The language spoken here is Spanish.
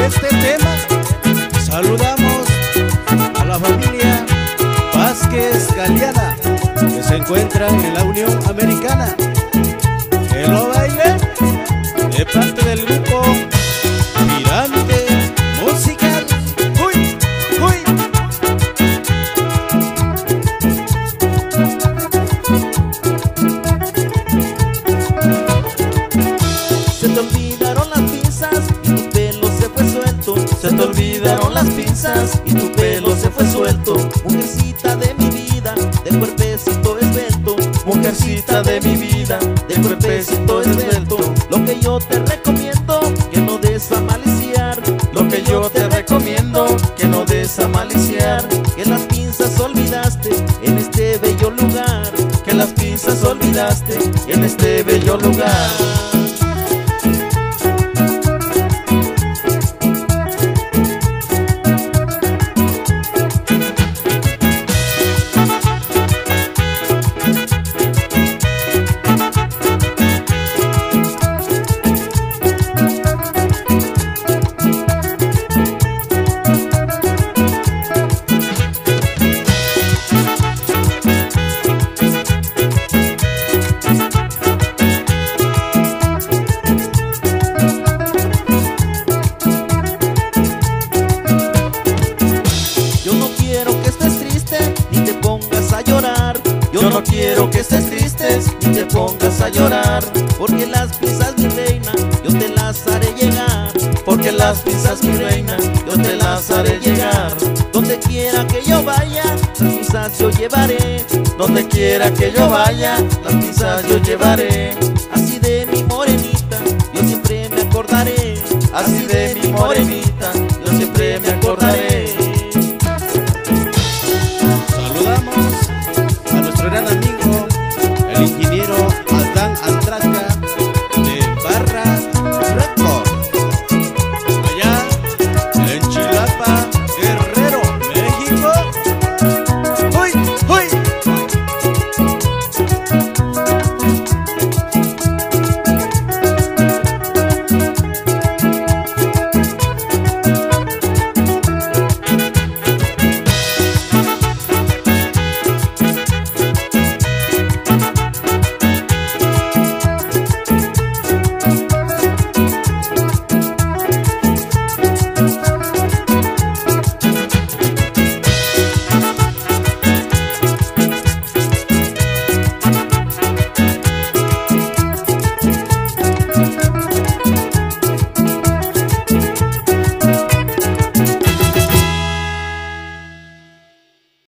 este tema saludamos a la familia Vázquez Galeana, que se encuentran en la Unión Americana. Que lo baile de parte del grupo Mirante Musical. ¡Uy! ¡Uy! Se te olvidaron las pinzas y tu pelo se fue suelto. Se te olvidaron las pinzas y tu pelo se fue suelto. Mujercita de mi vida, de cuerpecito esbelto. Mujercita de mi vida, de cuerpecito esbelto. Lo que yo te recomiendo, que no des a maliciar. Lo que yo te recomiendo, que no des a maliciar. Que las pinzas olvidaste en este bello lugar. Que las pinzas olvidaste en este bello lugar. Yo no quiero que estés triste ni te pongas a llorar, porque las pinzas, mi reina, yo te las haré llegar. Porque las pinzas, mi reina, yo te las haré llegar. Donde quiera que yo vaya, las pinzas yo llevaré. Donde quiera que yo vaya, las pinzas yo llevaré. Así